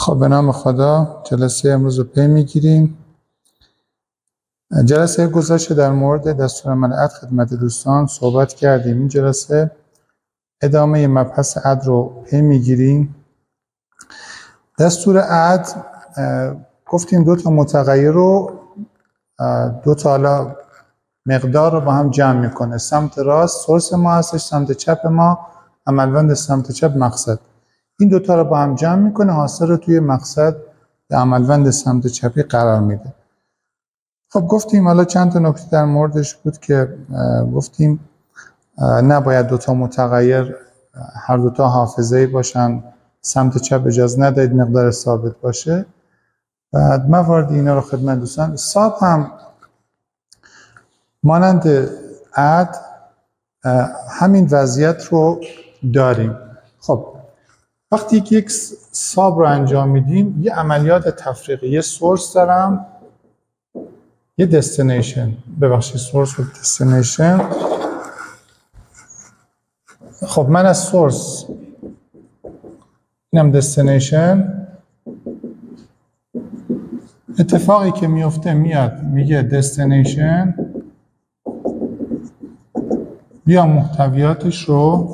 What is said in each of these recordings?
خب به نام خدا جلسه امروز رو پی میگیریم. جلسه گذشته در مورد دستورالعمل عد خدمت دوستان صحبت کردیم. این جلسه ادامه مبحث عد رو پی میگیریم. دستور عد گفتیم دو تا متغیر رو دو تا حالا مقدار رو با هم جمع میکنه. سمت راست سورس ما هستش، سمت چپ ما عملوند سمت چپ مقصد. این دوتا رو با هم جمع میکنه، حاصل رو توی مقصد به عملوند سمت چپی قرار میده. خب گفتیم حالا چند تا نکته در موردش بود که گفتیم نباید دوتا متغیر هر دوتا حافظه‌ای باشن، سمت چپ اجازه ندهید مقدار ثابت باشه. بعد موارد اینا رو خدمت دوستان. حساب هم مانند عد همین وضعیت رو داریم. خب وقتی که یک حساب رو انجام میدیم یه عملیات تفریقی، یه سورس دارم یه دستینیشن، ببخشید سورس و دستینیشن. خب من از سورس اینم دستینیشن، اتفاقی که میفته میاد میگه دستینیشن بیا محتویاتش رو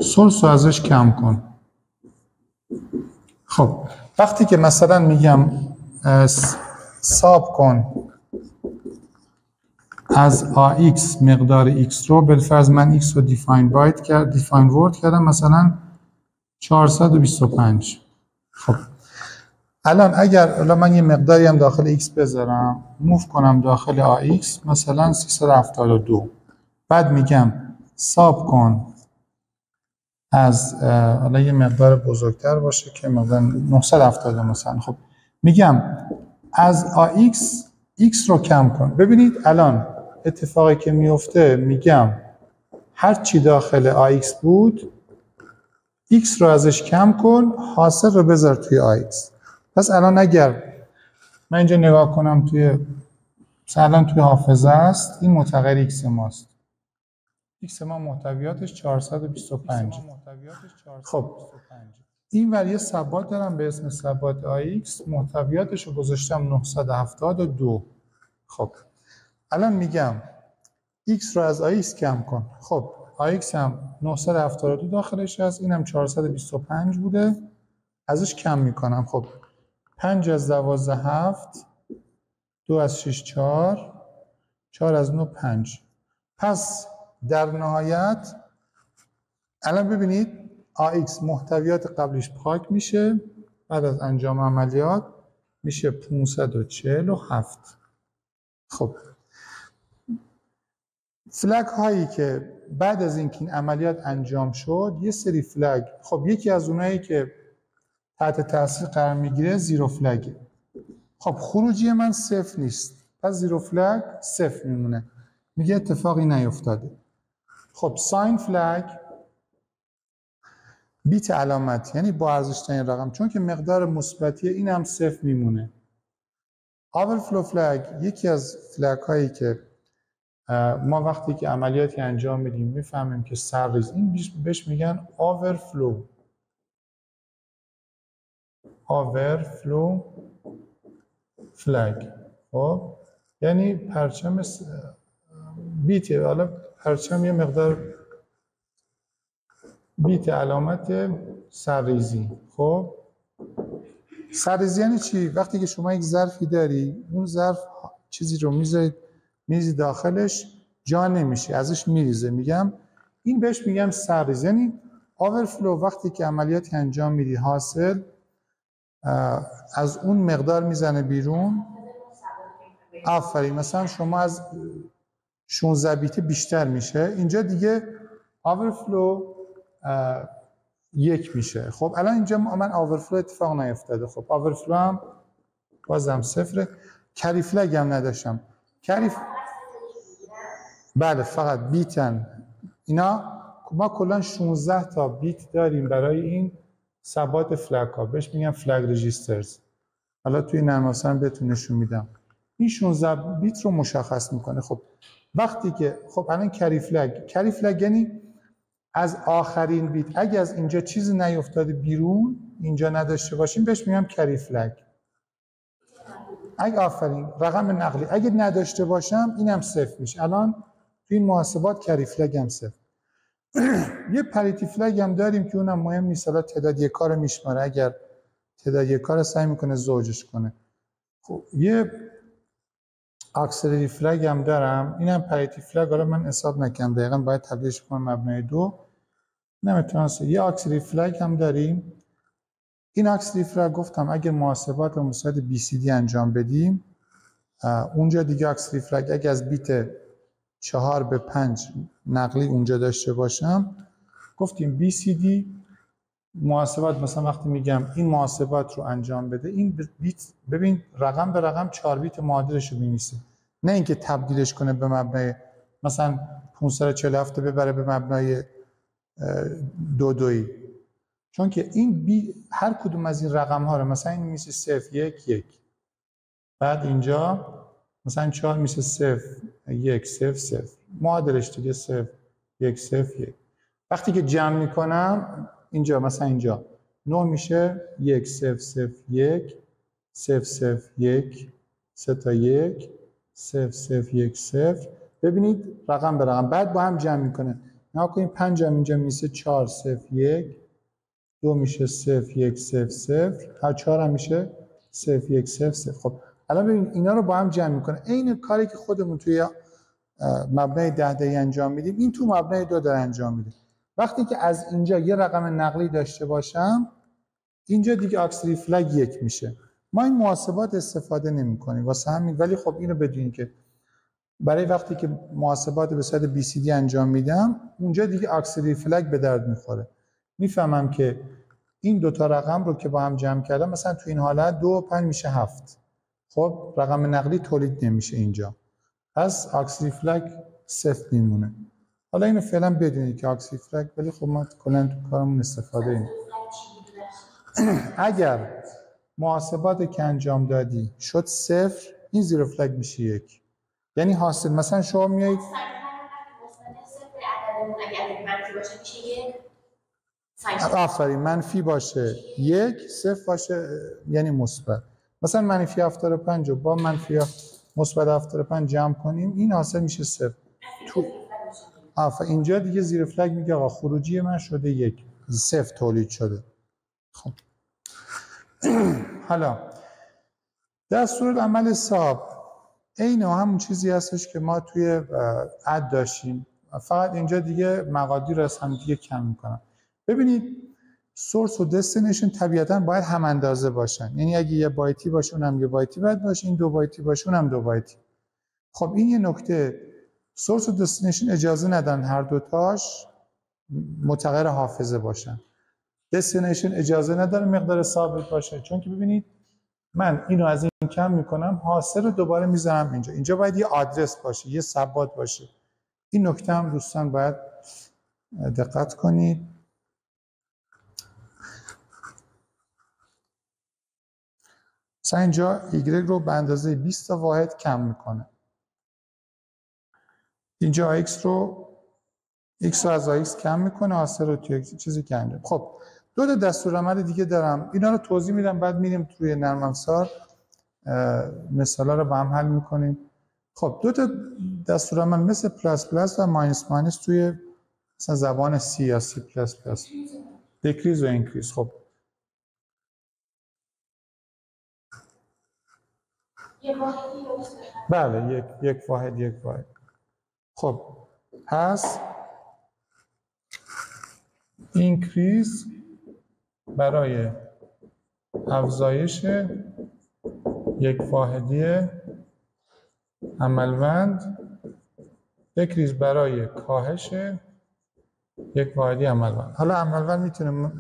سورس رو ازش کم کن. خب وقتی که مثلا میگم حساب کن از AX مقدار X رو، بالفرض من X رو دیفاین ورد کردم مثلا 425. خب الان اگر من یه مقداری هم داخل X بذارم، موف کنم داخل AX مثلا 372، بعد میگم حساب کن از حالا یه مقدار بزرگتر باشه که مقدار 970 مثلا. خب میگم از AX X رو کم کن. ببینید الان اتفاقی که میفته میگم هر چی داخل AX بود X رو ازش کم کن، حاصل رو بذار توی AX. پس الان اگر من اینجا نگاه کنم مثلا توی حافظه است، این متغیر X ماست. X ما محتویاتش 425. خب این ور یه ثبات دارم به اسم ثبات AX، محتویاتش رو گذاشتم 972. خب الان میگم X رو از AX کم کن. خب AX هم 972 داخلش هست، اینم 425 بوده، ازش کم میکنم. خب 5 از 12 7، 2 از 6 4، 4 از 9 5. پس در نهایت الان ببینید AX محتویات قبلیش پاک میشه، بعد از انجام عملیات میشه 547. خب فلگ هایی که بعد از اینکه این عملیات انجام شد یه سری فلگ، خب یکی از اونایی که تحت تاثیر قرار میگیره زیرو فلگه. خب خروجی من صفر نیست، پس زیرو فلگ صفر میمونه، میگه اتفاقی نیفتاده. خب ساین فلگ بیت علامت، یعنی با ارزش تعیین رقم، چون که مقدار مثبتیه این هم صفر میمونه. آورفلو فلگ یکی از فلگ هایی که ما وقتی که عملیاتی انجام میدیم میفهمیم که سرریز، این بهش میگن آورفلو فلگ. خب یعنی پرچم بیت، حالا پرچم یه مقدار بیت علامت سرریزی. خب سرریزی یعنی چی؟ وقتی که شما یک ظرفی داری، اون ظرف چیزی رو میریزی داخلش، جا نمیشه، ازش میریزه، میگم این بهش میگم سرریزی. یعنی آورفلو وقتی که عملیاتی انجام میدی حاصل از اون مقدار میزنه بیرون. آفرین، مثلا شما از 16 بیت بیشتر میشه، اینجا دیگه آورفلو 1 میشه. خب الان اینجا من آورفلو اتفاق نیفتاده. خب آورفلو هم بازم صفره. کری فلگ هم نداشتم. بله فقط بیتن اینا. ما کلا 16 تا بیت داریم برای این ثبات فلگ ها، بهش میگن فلگ رجیسترز. حالا توی نرم افزارم بهتون نشون میدم. این 16 بیت رو مشخص میکنه. خب وقتی که خب الان کری فلگ یعنی از آخرین بیت اگه از اینجا چیزی نیفتاده بیرون، اینجا نداشته باشیم بهش میگم کری فلگ. اگه آفرین رقم نقلی اگه نداشته باشم اینم صفر میشه. الان تو این محاسبات کری فلگ هم صفر. یه پریتی فلگ هم داریم که اونم مهم نیست، حالا تعداد یک کار میشماره، اگر تعداد یک کار سعی میکنه زوجش کنه. خب یه اکسلری فلگ هم دارم، اینم پریتی فلگ، حالا من حساب نکنم دقیقاً باید تبدیلش کنم مبنای 2. نمیتونم. یه اکسلری فلگ هم داریم. این اکسلری فلگ گفتم اگه محاسبات رو مستند BCD انجام بدیم، اونجا دیگه اکسلری فلگ اگه از بیت 4 به 5 نقلی اونجا داشته باشم، گفتیم BCD محاسبات، مثلا وقتی میگم این محاسبات رو انجام بده، این بیت ببین رقم به رقم 4 بیت معادلش رو بنویسه، نه اینکه تبدیلش کنه به مبنای مثلا 547 ببره به مبنای 22، چون که این هر کدوم از این رقم ها رو مثلا این میشه 0 1 1، بعد اینجا مثلا 4 میشه 0 1 0 0، معادلش دیگه 0 1 0 1. وقتی که جمع میکنم اینجا مثلا اینجا 9 میشه 1 0 0 1 0 0 1 3 تا 1 0 0 1 0. ببینید رقم به رقم بعد با هم جمع میکنه. نگاه کنید 5 هم اینجا میشه 4 0 1، 2 میشه 0 1 0 0، تا 4 هم میشه 0 1 0 0. خب الان ببین اینا رو با هم جمع میکنه. عین کاری که خودمون توی مبنای 10 انجام میدیم، این تو مبنای 2 داره انجام میده. وقتی که از اینجا یه رقم نقلی داشته باشم، اینجا دیگه اکسلری فلگ 1 میشه. ما این محاسبات استفاده نمی کنیم واسه همین، ولی خب اینو بدونید که برای وقتی که محاسبات به صورت BCD انجام میدم، اونجا دیگه اکسلری فلگ به درد میخوره. میفهمم که این دوتا رقم رو که با هم جمع کردم، مثلا تو این حالت 2 و 5 میشه 7. خب رقم نقلی تولید نمیشه اینجا، پس اکسلری فلگ صفر میمونه. حالا اینو فعلا بدونید که اکسلری فلگ، ولی خب ما کلا تو کارمون استفاده ایم. اگر محاسبات که انجام دادی شد 0، این زیرو فلگ میشه 1. یعنی حاصل مثلا شما میایید آفرین منفی باشه 1 0 باشه یعنی مثبت. مثلا منفی 75 رو با منفی مثبت 75 جمع کنیم، این حاصل میشه 0. تو اینجا دیگه زیر فلگ میگه آقا خروجی من شده 1 0 تولید شده. خب حالا دستورالعمل ساب عین همون چیزی هستش که ما توی اد داشتیم، فقط اینجا دیگه مقادیر رو از هم دیگه کم میکنم. ببینید سورس و دستینیشن طبیعتا باید هم اندازه باشن، یعنی اگه یه بایتی باشه اونم یه بایتی باید باشه، این 2 بایتی باشه اونم 2 بایتی. خب این یه نکته، سورس و دستینیشن اجازه ندن هر دوتاش متغیر حافظه باشن. دستینیشن اجازه نداره مقدار ثابت باشه، چون که ببینید من اینو از این کم میکنم، حاصل رو دوباره میذارم اینجا. اینجا باید یه آدرس باشه، یه ثبات باشه. این نکته هم دوستان باید دقت کنید. مثلا اینجا Y رو به اندازه 20 تا واحد کم میکنه. اینجا X رو از X کم میکنه، حاصل رو توی چیزی که انجام. خب دو تا دستورالعمل دیگه دارم، اینا رو توضیح میدم، بعد میریم توی نرم افزار مثالا رو با هم حل میکنیم. خب دو تا دستورالعمل مثل پلاس پلاس و ماینس ماینس توی مثلا زبان C یا C پلاس پلاس، دکریز و اینکریز. خب بله یک واحد. خب پس اینکریز برای افزایش یک واحدی عملمند، دکریز برای کاهش یک واحدی عملمند. حالا عملمند میتونه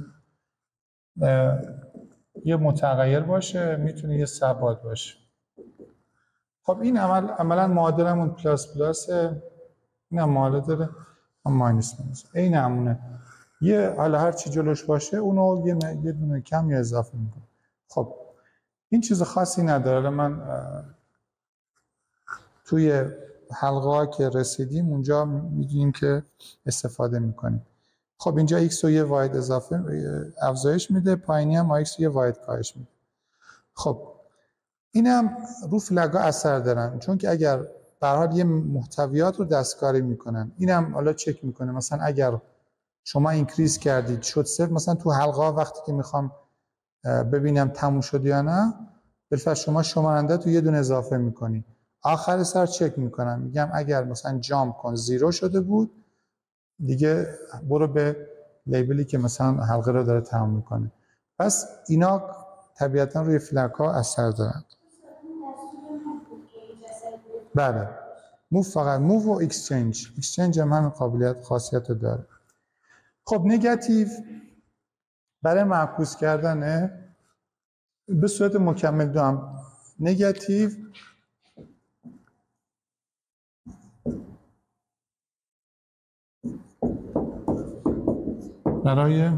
یه متغیر باشه، میتونه یه ثبات باشه. خب این عملا معادلمون پلاس پلاسه، این هم معادله داره ماینس ماینس، این همونه. یه حالا هر چی جلوش باشه اونو یه دونه کم یا اضافه میکنه. خب این چیز خاصی نداره. من توی حلقه ها که رسیدیم اونجا میدونیم که استفاده میکنیم. خب اینجا x رو یه واحد اضافه افزایش میده، پایینی هم x رو یه واحد کاهش میده. خب اینم رو فلگا اثر دارن، چون که اگر به هر حال یه محتویات رو دستکاری میکنن. اینم حالا چک میکنه، مثلا اگر شما اینکریز کردید شد صفر، مثلا تو حلقه ها وقتی که میخوام ببینم تموم شد یا نه، بالفعل شما شمارنده تو یه دونه اضافه میکنی، آخر سر چک میکنم، میگم اگر مثلا جامپ کن 0 شده بود دیگه برو به لیبلی که مثلا حلقه رو داره تموم میکنه. پس اینا طبیعتا روی فلگ ها اثر دارن. بله، موو فقط موو و اکسچنج هم همین قابلیت خاصیت رو داره. خب نگاتیو برای معکوس کردن به صورت مکمل دو هم نگاتیو برای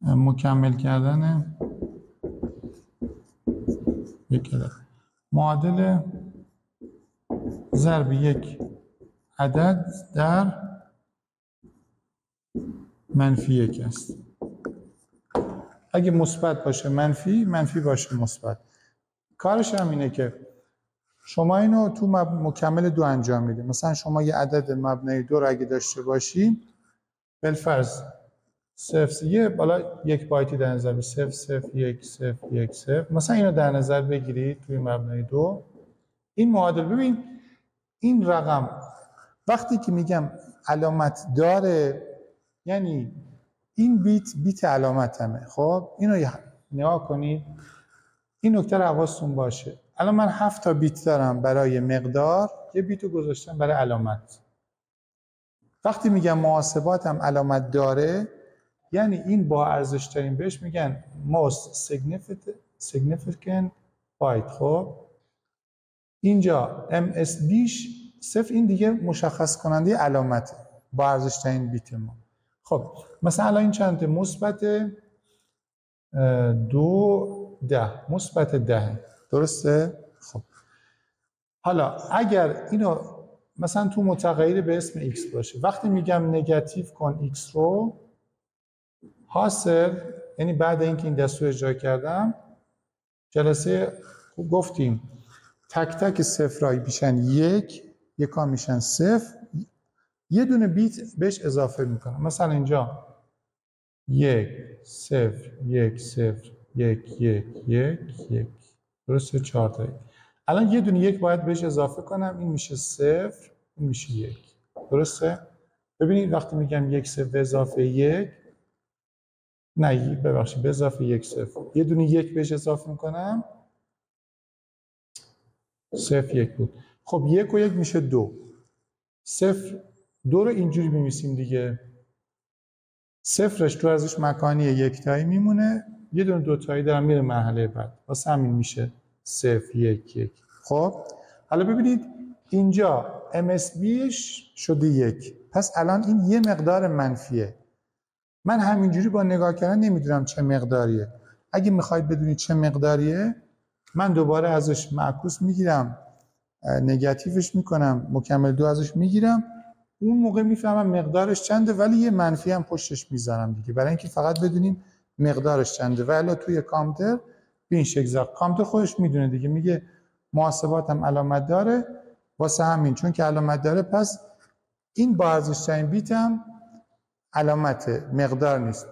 مکمل کردن معادل ضرب یک عدد در منفی یک است. اگه مثبت باشه منفی، منفی باشه مثبت. کارش هم اینه که شما اینو تو مکمل دو انجام میدید. مثلا شما یه عدد مبنای دو رو اگه داشته باشی، بالفرض 0 یه بالا یک بایتی در نظر بگیرید، 0 0 1 0 1 0، مثلا اینو در نظر بگیرید توی مبنای دو. این معادل، ببین این رقم وقتی که میگم علامت داره یعنی این بیت علامتمه. خب اینو نگاه کنید، این نکته رو حواستون باشه. الان من 7 تا بیت دارم برای مقدار، یه بیتو گذاشتم برای علامت. وقتی میگم محاسباتم علامت داره یعنی این با ارزش ترین، بهش میگن most significant byte. خب اینجا MSBش صفر، این دیگه مشخص کننده علامته با ارزش ترین بیت ما. خب مثلا الان این چنده؟ مثبت 2 10، مثبت 10، درسته؟ خب حالا اگر اینو مثلا تو متغیر به اسم x باشه، وقتی میگم نگاتیو کن x رو، حاصل یعنی بعد اینکه این دستور اجرا کردم، جلسه گفتیم تک تک صفرایی میشن یک، یکا میشن صفر، یه دونه بیت بهش اضافه میکنم. مثلا اینجا 1 0 1 0 1 1 1 1، درسته؟ 4 تا. الان یه دونه یک باید بهش اضافه کنم، این میشه 0، این میشه 1، درسته؟ ببینید وقتی میگم 1 0 اضافه 1، نه ببخشید به اضافه 1 0، یه دونه یک بهش اضافه میکنم، 0 1 بود. خب 1 و 1 میشه 2. 0 2 رو اینجوری می‌نویسیم دیگه، صفرش تو ارزش مکانی یک تایی میمونه، یه دونه دو تایی دارم میره مرحله بعد، واسه همین میشه 0 1 1. خب حالا ببینید اینجا MSBش شده 1، پس الان این یه مقدار منفیه. من همینجوری با نگاه کردن نمیدونم چه مقداریه. اگه میخواید بدونید چه مقداریه، من دوباره ازش معکوس میگیرم، نگاتیوش میکنم، مکمل دو ازش میگیرم، اون موقع میفهمم مقدارش چنده، ولی یه منفی هم پشتش میذارم دیگه، برای اینکه فقط بدونیم مقدارش چنده. ولی توی کامپیوتر به این شکل کامپیوتر خودش میدونه دیگه، میگه محاسباتم علامت داره، واسه همین چون که علامت داره پس این با ارزش ترین بیتم علامت مقدار نیست.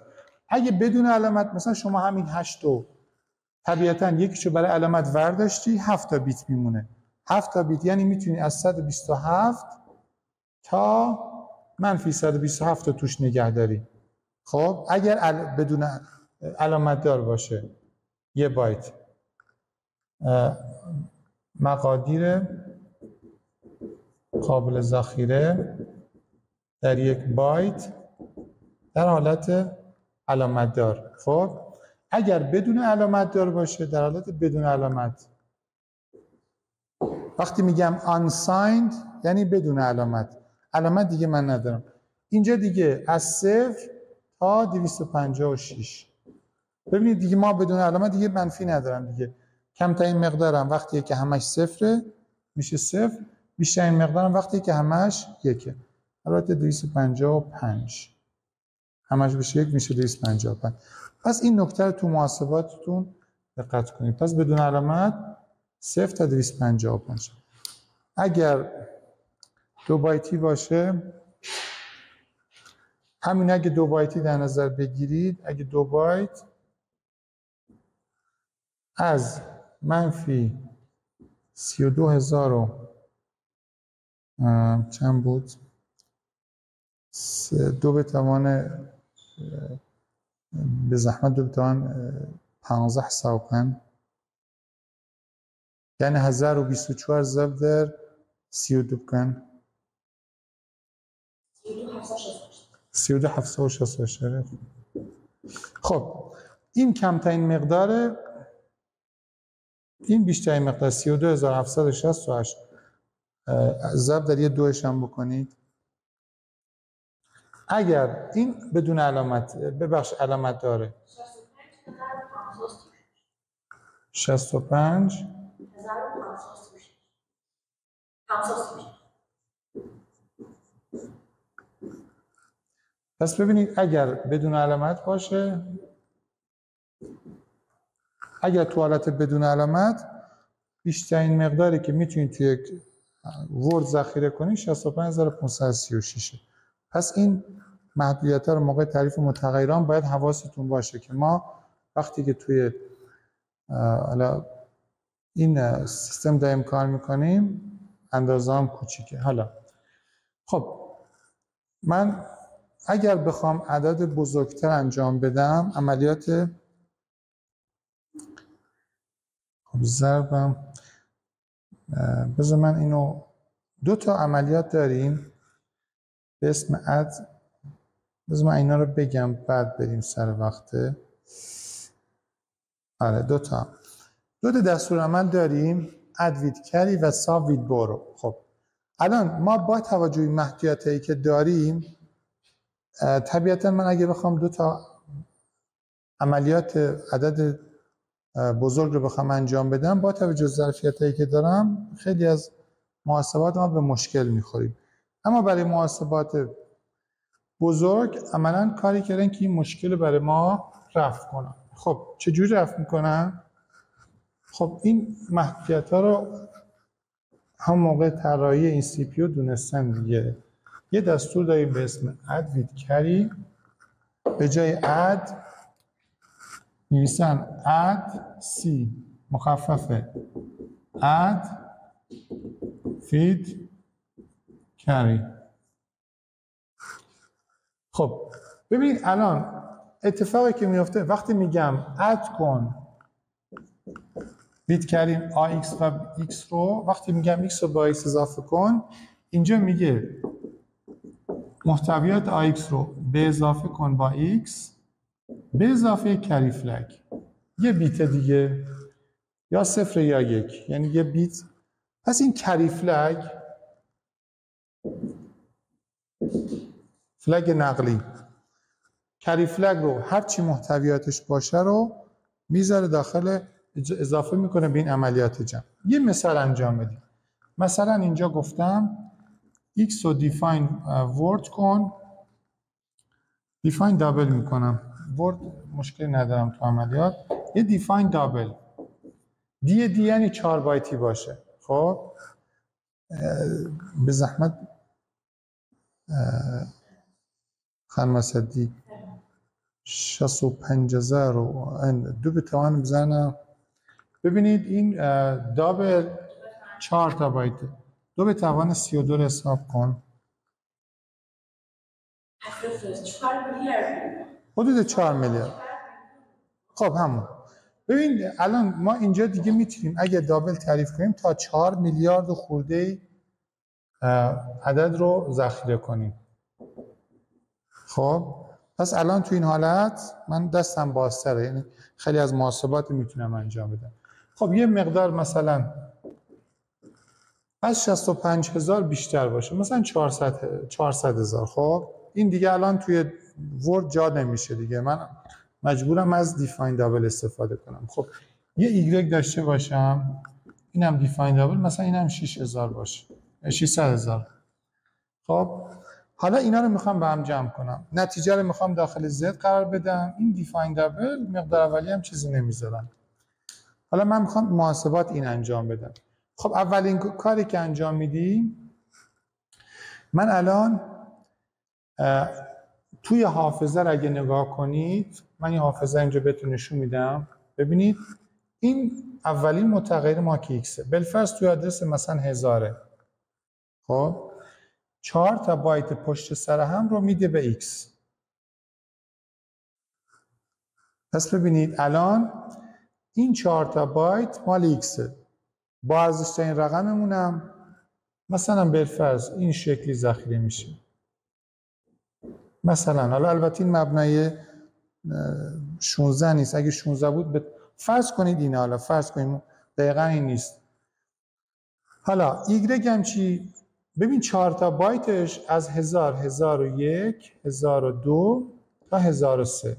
اگه بدون علامت، مثلا شما همین 8 رو طبیعتا یکیشو برای علامت ورداشتی، 7 تا بیت میمونه. 7 تا بیت یعنی میتونی از 127 تا منفی 127 رو توش نگه داری. خب اگر بدون علامت دار باشه، یه بایت مقادیر قابل ذخیره در یک بایت در حالت علامت دار. خب اگر بدون علامت دار باشه در حالت بدون علامت. وقتی میگم unsigned یعنی بدون علامت، علامت دیگه من ندارم. اینجا دیگه از 0 تا 256. ببینید دیگه ما بدون علامت دیگه منفی ندارم دیگه. کمترین مقدارم وقتیه که همش صفره میشه 0، بیشترین مقدارم وقتی که همش 1. البته 255 همش بشه 1 میشه 255. پس این نکته رو تو محاسباتتون دقت کنید. پس بدون علامت 0 تا 255. اگر 2 بایتی باشه، همین اگه 2 بایتی در نظر بگیرید، اگه 2 بایت از منفی 32000 و چند بود؟ 2 به توان به زحمت 2 به توان 15 حساب کن، یعنی 1024 ضرب در 32 بکن 32768. خب این کمترین مقدار، این بیشترین مقدار 32768 ضرب در یه دوش هم بکنید. اگر این بدون علامت، ببخش علامت داره، 65 پس ببینید اگر بدون علامت باشه، اگر تو حالت بدون علامت بیشترین مقداری که میتونید توی یک ورد ذخیره کنید 65536. پس این محدودیت‌ها رو موقع تعریف متغیران باید حواستون باشه که ما وقتی که توی حالا این سیستم داریم کار میکنیم اندازه هم کوچیکه. حالا خب من اگر بخوام عدد بزرگتر انجام بدم، عملیات خب ضربم، بذار من اینو، 2 تا عملیات داریم به اسم اد، بذار من اینا رو بگم بعد بریم سر وقته. آره 2 تا دستورالعمل داریم، اد وید کری و ساب وید برو. خب الان ما با توجه به محدودیتایی که داریم، طبیعتا من اگه بخوام 2 تا عملیات عدد بزرگ رو بخوام انجام بدم، با توجه به ظرفیتایی که دارم خیلی از محاسبات ما به مشکل میخوریم. اما برای محاسبات بزرگ عملا کاری کردن که این مشکل برای ما رفع کنن. خب چجوری رفع میکنن؟ خب این محدودیت ها رو هم موقع طراحی این سی پی یو دونستن دیگه. یه دستور داریم به اسم add with carry، به جای add نویسن add c مخففه add with carry. خب ببینید الان اتفاقی که میفته وقتی میگم اد کن بیت کردیم AX و X رو، وقتی میگم X رو با X اضافه کن، اینجا میگه محتویات AX رو به اضافه کن با X به اضافه کری فلگ، یه بیت دیگه، یا 0 یا 1، یعنی یه بیت. پس این کری فلگ نقلی، کری فلگ رو هرچی محتویاتش باشه رو میذاره داخل، اضافه میکنه به این عملیات جمع. یه مثال انجام بدیم. مثلا اینجا گفتم x رو دیفاین ورد کن، دیفاین دابل میکنم، ورد مشکلی ندارم تو عملیات، یه دیفاین دابل دی یعنی 4 بایتی باشه. خب به زحمت خانم صدی 65000 رو 2 به توان بزنم. ببینید این دابل 4 تا بایت، 2 به توان 32 رو حساب کن، حدود 4 میلیارد. خب همون. ببین الان ما اینجا دیگه میتونیم اگه دابل تعریف کنیم تا 4 میلیارد خورده عدد رو ذخیره کنیم. خب پس الان تو این حالت من دستم بازتره، یعنی خیلی از محاسبات میتونم انجام بدم. خب یه مقدار مثلا از 65000 بیشتر باشه، مثلا 400000. خب این دیگه الان توی ورد جا نمیشه دیگه، من مجبورم از دیفاین دابل استفاده کنم. خب یه ایگرگ داشته باشم، اینم دیفاین دابل، مثلا اینم 6000 باشه، 600000. خب حالا اینا رو میخوام با هم جمع کنم، نتیجه رو میخوام داخل Z قرار بدم. این دیفایندابل مقدار اولی هم چیزی نمیذارم. حالا من میخوام محاسبات این انجام بدم. خب اولین کاری که انجام میدیم، من الان توی حافظه رو اگه نگاه کنید، من این حافظه اینجا بهتون نشون میدم. ببینید این اولین متغیر ما که ایکسه، بالفرض توی آدرس مثلا 1000. خب 4 تا بایت پشت سر هم رو میده به ایکس. پس ببینید الان این 4 تا بایت مال ایکسه. با ارزش‌ترین رقممون هم مثلا بالفرض این شکلی ذخیره میشه. مثلا حالا البته این مبنای 16 نیست، اگه 16 بود فرض کنید اینه، حالا فرض کنید دقیقا این نیست. حالا ایگرگ هم چی؟ ببین 4 تا بایتش از 1000 1001 1002 تا 1003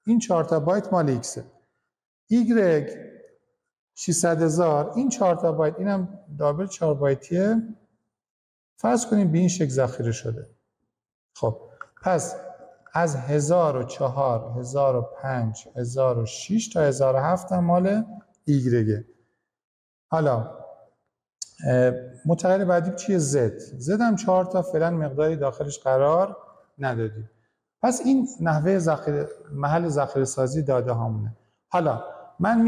این 4 تا bایت مال ایکسه. ایگرگ 600,000 این 4 تا بایت، اینم دابل 4 بایتیه، فرض کنیم به این شکل ذخیره شده. خب پس از 1004 1005 1006 تا 1007 هم مال ایگرگه. حالا متغیر بعدی چیه؟ زد هم 4 تا فعلا مقداری داخلش قرار ندادیم. پس این نحوه محل ذخیره سازی داده هامونه. حالا من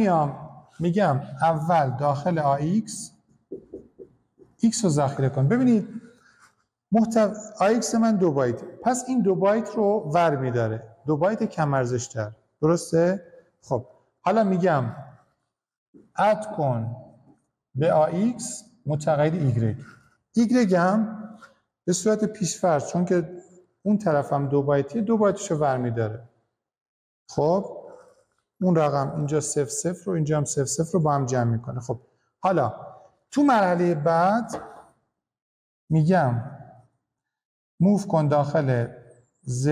میگم اول داخل AX X رو ذخیره کن. ببینید AX من 2 بایت، پس این 2 بایت رو ور میداره، 2 بایت کم ارزش تر، درسته؟ خب حالا میگم اد کن به AX متغیر Y هم به صورت پیش‌فرض، چون که اون طرف هم 2 بایتیه 2 بایتش رو ور میداره. خب اون رقم اینجا 00 رو اینجا هم 00 رو با هم جمع میکنه. خب حالا تو مرحله بعد میگم موو کن داخل Z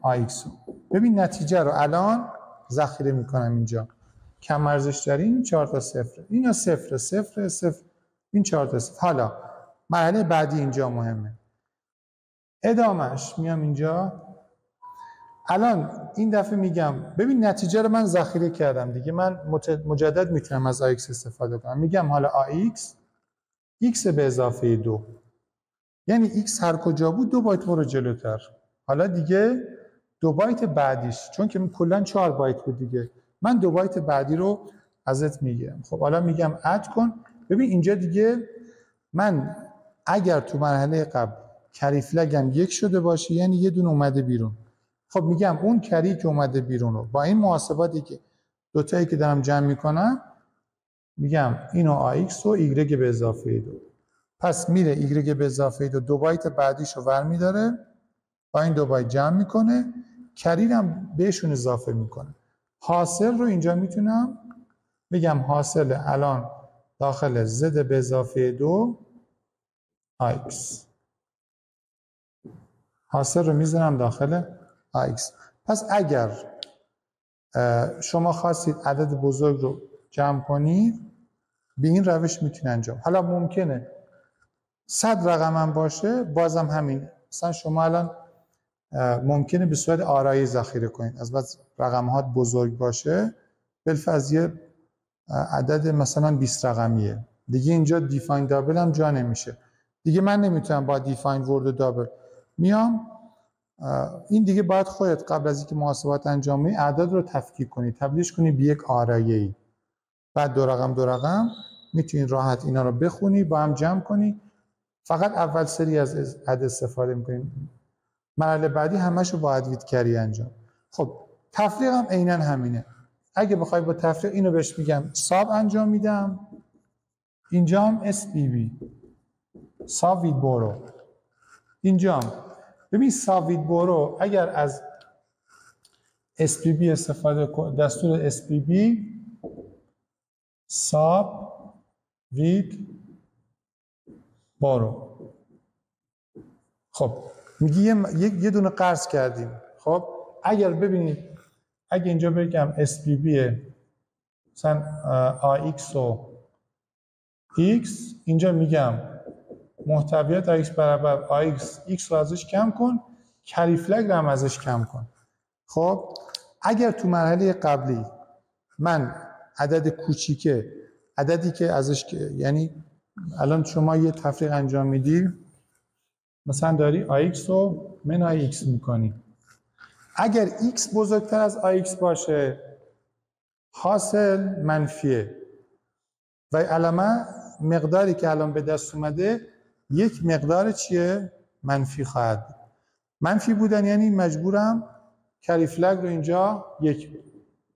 AX رو. ببین نتیجه رو الان ذخیره میکنم اینجا. کم ارزش دارین 4 تا 0 اینا 0 0 0 این 4 تا 0. حالا مرحله بعدی اینجا مهمه. ادامش میام اینجا. الان این دفعه میگم ببین نتیجه رو من ذخیره کردم دیگه، من مجدد میتونم از AX استفاده کنم. میگم حالا AX X به اضافه 2، یعنی X هر کجا بود 2 بایت برو جلوتر. حالا دیگه 2 بایت بعدیش، چون که کلا 4 بایت بود دیگه، من 2 بایت بعدی رو ازت میگیرم. خب حالا میگم اد کن. ببین اینجا دیگه من اگر تو مرحله قبل کری فلگم 1 شده باشه یعنی یه دونه اومده بیرون. خب میگم اون کری که اومده بیرون رو با این محاسباتی که دوتایی که دارم جمع میکنم، میگم اینو AX و Y به اضافه 2. پس میره Y به اضافه 2 بایت بعدیش رو ور میداره، با این 2 بایت جمع میکنه، کری هم بهشون اضافه میکنه. حاصل رو اینجا میتونم بگم حاصل الان داخل Z به اضافه 2 AX. حاصل رو میذارم داخل AX. پس اگر شما خواستید عدد بزرگ رو جمع کنید به این روش میتونید انجام. حالا ممکنه 100 رقم هم باشه بازم همین. مثلا شما الان ممکنه به صورت آرایی ذخیره کنید، از بعد رقم ها بزرگ باشه بالفرض یه عدد مثلا 20 رقمیه دیگه، اینجا دیفاین دابل هم جا نمیشه دیگه. من نمیتونم با دیفاین ورد دابل میام، این دیگه باید خودت قبل از اینکه محاسبات انجام بدی اعداد رو تفکیک کنی، تبدیلش کنی به یک آرایه‌ای. بعد دو رقم میتونی راحت اینا رو بخونی با هم جمع کنی. فقط اول سری از عدد استفاده میکنیم، مرحله بعدی همشو با عدد کری انجام. خب تفریق هم عیناً همینه. اگه بخوای با تفریق اینو بهش میگم ساب انجام میدم، اینجا هم SBB ساب وید برو. اینجا هم ببین ساب وید برو اگر از SBB استفاده کن، دستور SBB ساب وید برو. خب میگی یه دونه قرض کردیم. خب اگر ببینید اگه اینجا بگم SBB مثلا AX و X، اینجا میگم محتویات x برابر x رو ازش کم کن، کری فلگ رو هم ازش کم کن. خب اگر تو مرحله قبلی من عدد کوچیکه، عددی که ازش یعنی الان شما یه تفریق انجام میدی، مثلا داری AX رو من AX میکنی، اگر X بزرگتر از AX باشه حاصل منفیه و علامه مقداری که الان به دست اومده یک مقدار چیه؟ منفی خواهد بود. منفی بودن یعنی مجبورم کری فلگ رو اینجا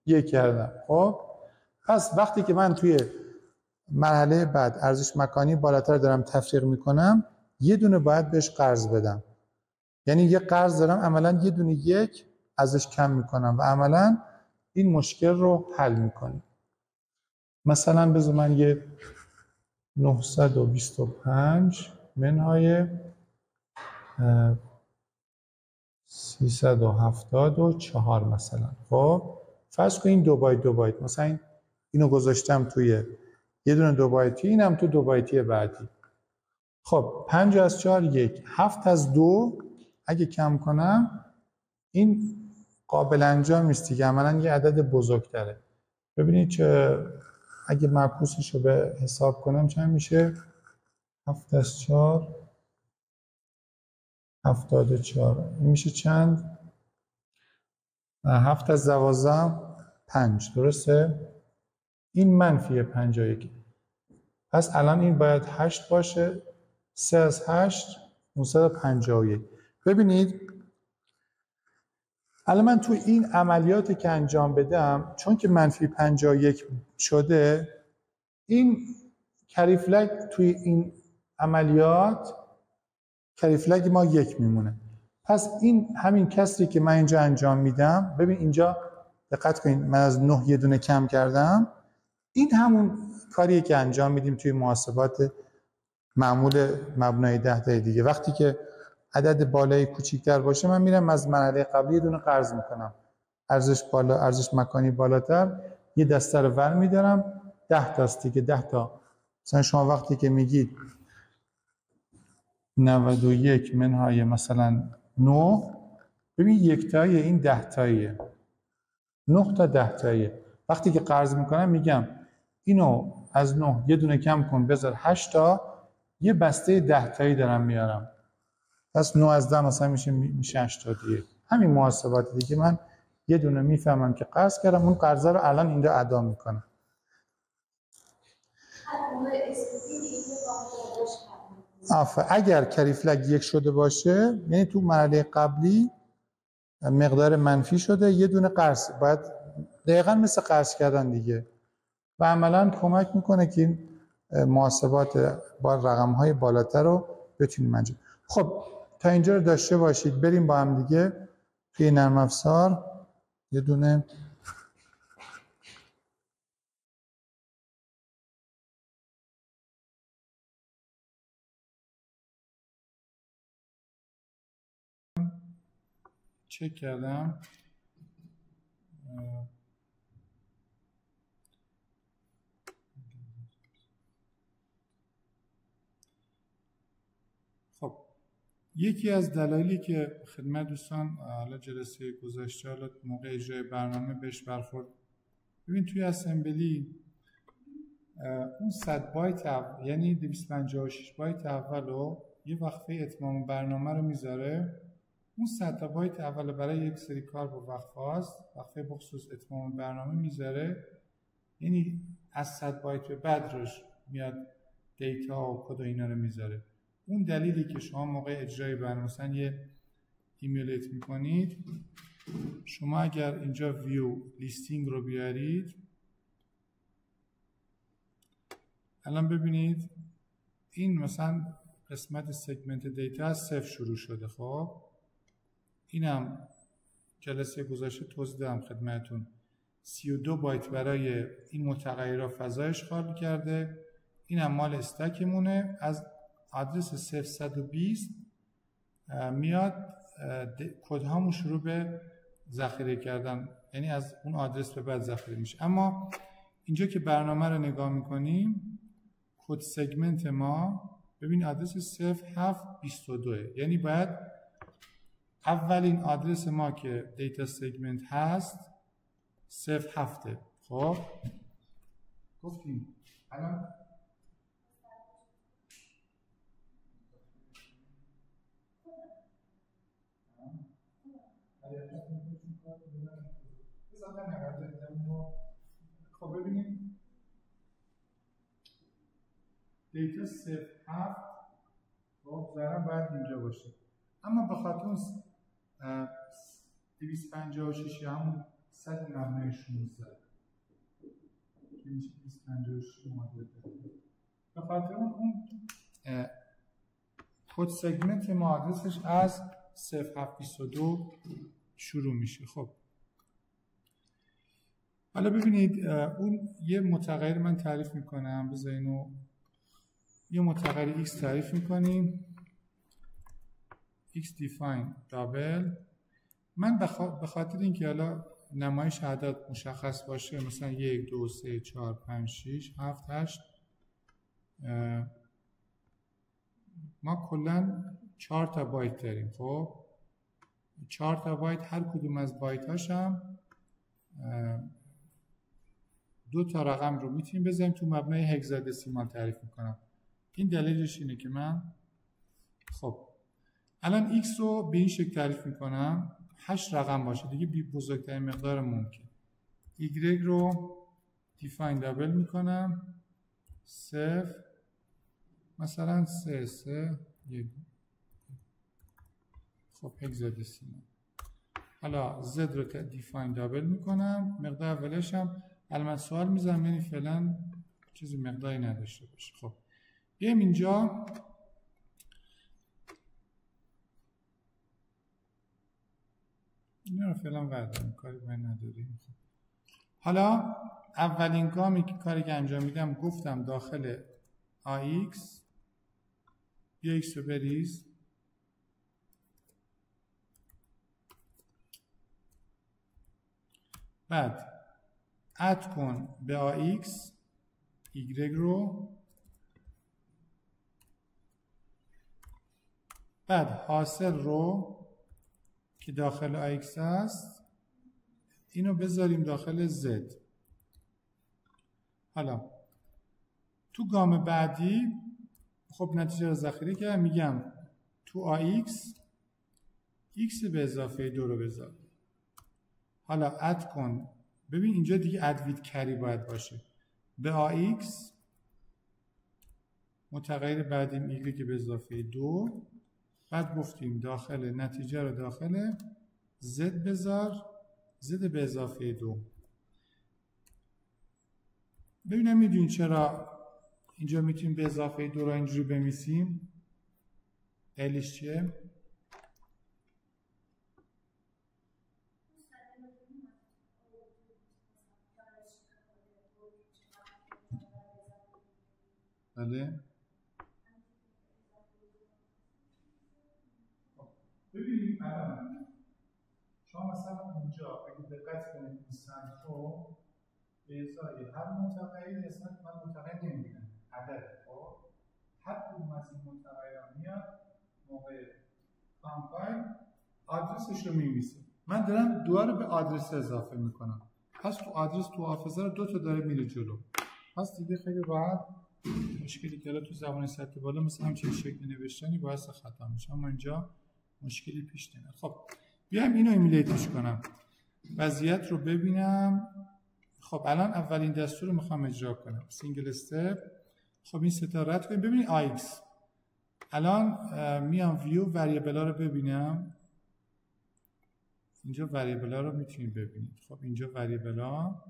یک کردم. خب پس وقتی که من توی مرحله بعد ارزش مکانی بالاتر دارم تفریق میکنم، یه دونه باید بهش قرض بدم، یعنی یه قرض دارم عملا یه دونه یک ازش کم میکنم و عملا این مشکل رو حل میکنه. مثلا بذار من یه 925 منهای 374 مثلا. خب فرض کن این 2 بایت 2 بایت، مثلا اینو گذاشتم توی یه دونه 2 بایتی، اینم تو 2 بایتی بعدی. خب 5 از 4 1، 7 از 2 اگه کم کنم این قابل انجام نیست دیگه، عملا یه عدد بزرگتره. ببینید که اگه معکوسش رو به حساب کنم چند میشه؟ 7 از 4 74. این میشه چند؟ 7 از 12 5، درسته؟ این منفی 51. پس الان این باید 8 باشه. 3 از 8 951. ببینید الان من توی این عملیاتی که انجام بدم، چون که منفی 51 شده، این کری فلگ توی این عملیات کری فلگ ما 1 میمونه. پس این همین کسری که من اینجا انجام میدم، ببین اینجا دقت کنید من از 9 یه دونه کم کردم، این همون کاریه که انجام میدیم توی محاسبات معمول مبنای 10 تا دیگه. وقتی که عدد بالای کوچیک‌تر باشه من میرم از مرحله قبلی یه دونه قرض میکنم، ارزش مکانی بالاتر یه دسته رو ور میدارم، 10 تاست دیگه، 10 تا. مثلا شما وقتی که میگید 91 منهای مثلا 9، ببین یک تایی این 10 تاییه، 9 تا 10 تاییه. وقتی که قرض میکنم میگم اینو از 9 یه دونه کم کن بذار 8 تا، یه بسته 10 تایی دارم میارم. پس 9 از 10 مثلا میشه 81. همین محاسبات دیگه من یه دونه میفهمم که قرض کردم، اون قرضه رو الان اینجا ادا میکنم. اگر کری فلگ 1 شده باشه یعنی تو مرحله قبلی مقدار منفی شده، یه دونه قرض باید دقیقاً مثل قرض کردن دیگه و عملاً کمک میکنه که این محاسبات با رقم‌های بالاتر رو بتونیم انجام. خب تا اینجا رو داشته باشید، بریم با هم دیگه توی نرم افزار یه دونه چک کردم. خب یکی از دلایلی که خدمت دوستان حالا جلسه گذشته حالا موقع اجرای برنامه بهش برخورد، ببین توی اسمبلی اون 100 بایت یعنی 256 بایت اول رو یه وقفه اتمام برنامه رو میذاره، اون 100 تا بایت اول برای یک سری کار با وقفه هاست، وقفه بخصوص اتمام برنامه میذاره، یعنی از 100 بایت به بعد روش میاد دیتا و کد و اینا رو میذاره. اون دلیلی که شما موقع اجرای برنامه مثلا یه ایمیلیت میکنید، شما اگر اینجا ویو لیستینگ رو بیارید، الان ببینید این مثلا قسمت سگمنت دیتا از 0 شروع شده. خب اینم جلسه گذشته توضیح دادم خدمتتون، 32 بایت برای این متغیرها فضایش خالی کرده. اینم مال استکمونه، از آدرس 0120 میاد کدهامون شروع به ذخیره کردن، یعنی از اون آدرس به بعد ذخیره میشه. اما اینجا که برنامه رو نگاه میکنیم، کد سگمنت ما ببین آدرس 0722 یعنی باید اولین آدرس ما که دیتا سگمنت هست 07. خب گفتیم الان خب ببینیم دیتا 07 خب ظاهرا باید اینجا باشه، اما به خاطر اون 256 همون 100 مبنای 16 که میشه 256 معادل به خاطر اون کد سگمنت ما آدرسش از 0722 شروع میشه. خب حالا ببینید اون یه متغیر من تعریف میکنم، بذار اینو یه متغیر x تعریف میکنیم x define double. من به خاطر اینکه حالا نمایش اعداد مشخص باشه مثلا 1 2 3 4 5 6 7 8 ما کلا 4 تا بایت داریم. خب 4 تا بایت، هر کدوم از بایت هاشم 2 تا رقم رو میتونیم بذاریم تو مبنای هگزادسیمال تعریف میکنم. این دلیلش اینه که من خب الان x رو به این شکل تعریف میکنم 8 رقم باشه دیگه، بزرگترین مقدار ممکن. y رو define double میکنم 0 مثلا 3 3 1. خب هگزادسیمال. حالا z رو define double میکنم، مقدار اولش هم الان سوال میزنم یعنی فعلا چیزی مقداری نداشته باشه. خب بیایم اینجا اینا رو فعلا برداریم، کاری باید نداریم. خب حالا اولین گامی که کاری که انجام میدم گفتم داخل AX بیا x رو بریز، بعد اد کن به AX y رو، بعد حاصل رو که داخل AX هست اینو بذاریم داخل Z. حالا تو گام بعدی خب نتیجه رو ذخیره کردم، میگم تو AX x به اضافه 2 رو بذار. حالا اد کن، ببین اینجا دیگه اد ویت کری باید باشه به AX متغیر بعدیم y که به اضافه 2، بعد گفتیم داخل نتیجه رو داخل z بذار z به اضافه 2. ببینم میدونین چرا اینجا میتونیم به اضافه 2 رو اینجوری بنویسیم؟ دلیلش چیه؟ بله ببینیم الان شما مثلا اونجا اگه دقت کنید این سنترو به ازای هر متغیر اسمت من متغیر نمیبینم عدد. خب هر کدوم از این متغیرها میاد موقع کامپایل آدرسش رو می‌نویسه. من دارم 2 رو به آدرس اضافه میکنم، پس تو آدرس تو حافظه رو 2 تا داره میره جلو، پس دیگه خیلی راحت مشکلی که تو زبان سطح بالا مثلا همچین شکل نوشتنی باعث خطا میشه، اما اینجا مشکلی پیش نمیاد. خب بیایم اینو ایمیلیتش کنم، وضعیت رو ببینم. خب الان اولین دستور رو میخوام اجرا کنم، سینگل استپ. خب این سه تا رد کنیم. ببینید AX الان میام ویو وریبل ها رو ببینم، اینجا وریبل ها رو میتونید ببینید. خب اینجا وریبل ها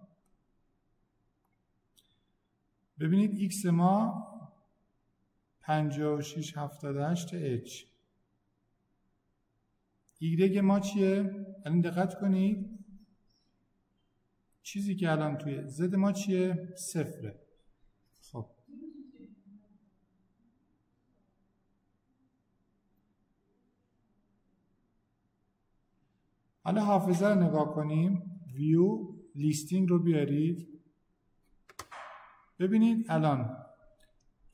ببینید x ما 5678 h، y ما چیه؟ الان دقت کنید چیزی که الان توی z ما چیه؟ 0. خب حالا حافظه رو نگاه کنیم، ویو لیستینگ رو بیارید، ببینید الان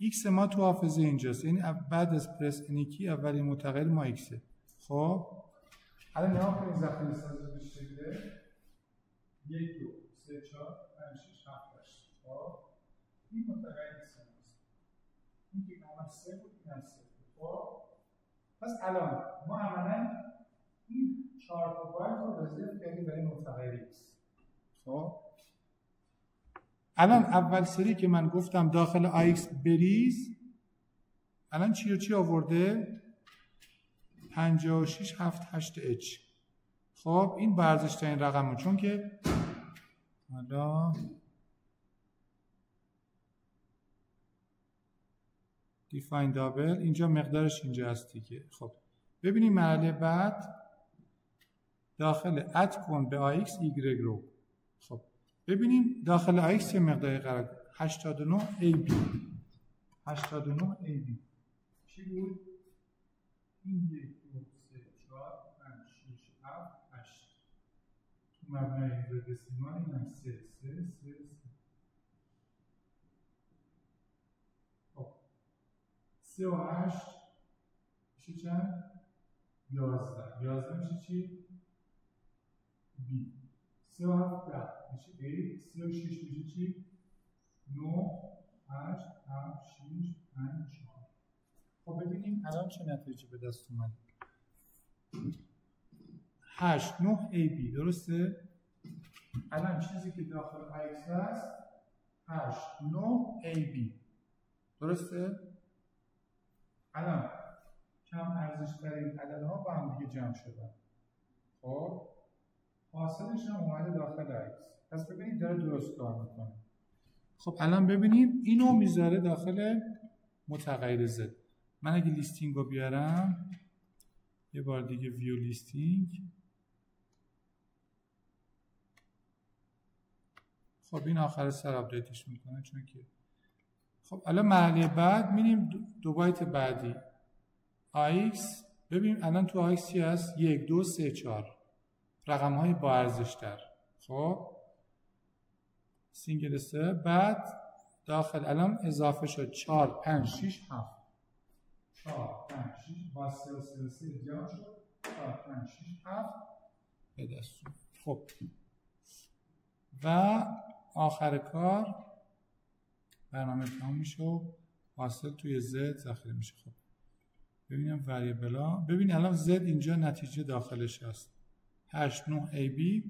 x ما تو حافظه اینجاست، یعنی بعد از پرس انیکی اولین متغیر ما x. خب الان نگاه کنید ذخیره سازی به شکل 1 2 3 4 5 6 7 8. خب این متغیر x ماست، این که هم 3 بود این هم 3 بود. خب پس الان ما عملا این 4 تا باید رو رزرو کردیم برای متغیر x. خب الان اول سری که من گفتم داخل AX بریز، الان چی آورده؟ 56 7 8 H. خب این با ارزش‌ترین رقمه، چون که حالا دیفاین دابل اینجا مقدارش اینجا هست دیگه. خب ببینیم مرحله بعد داخل اد کن به AX Y رو. خب ببینیم داخل AX چه مقداری قرار 89 AB. 89 AB چی بود؟ این 1 2 3 4 5 6 7 8 تو مبنای هگزادسیمال این هم 3 3 3 3. خب 3 و 8 میشه چند؟ 11. 11 میشه چی؟ B. 3 و 7 10 میشه A. 3 و 6 میشه چی؟ 9 8 7 6 5 4. خب ببینیم الان چه نتیجه به دست اومد. 8 9 AB درسته؟ الان چیزی که داخل AX هست 8 9 AB درسته؟ الان کم ارزش ترین عددها با هم دیگه جمع شدن. خب حاصلش هم اومده داخل AX. پس ببینید داره درست کار میکنه. خب الان ببینیم اینو میذاره داخل متغیر Z. من اگه لیستینگ رو بیارم یه بار دیگه ویو لیستینگ. خب این آخر سر آپدیتش میکنه چون که خب الان مرحله بعد میریم دو بایت بعدی AX. ببینیم الان تو AX چی هست؟ 1 2 3 4 رقم های با ارزش تر. خب سینگل سه بعد داخل الان اضافه شد 4 5 6 7 4 5 6 با 3 و 3 و 3 جمع شد 4 5 6 7 به دست. خب و آخر کار برنامه تمام میشه و حاصل توی Z ذخیره میشه. خب ببینم وریبلا. ببین الان Z اینجا نتیجه داخلش هست 8 9 AB.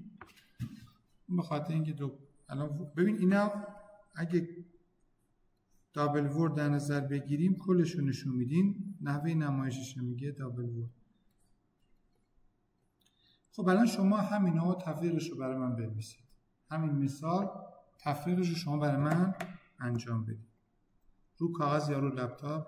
به خاطر اینکه الان ببین اینا اگه دابل ورد در نظر بگیریم کلشو نشون میدین، نحوه نمایشش میگه دابل ورد. خب الان شما همینا تفریقش رو برای من بنویسید. همین مثال تفریقش رو شما برای من انجام بدید رو کاغذ یا رو لپتاپ.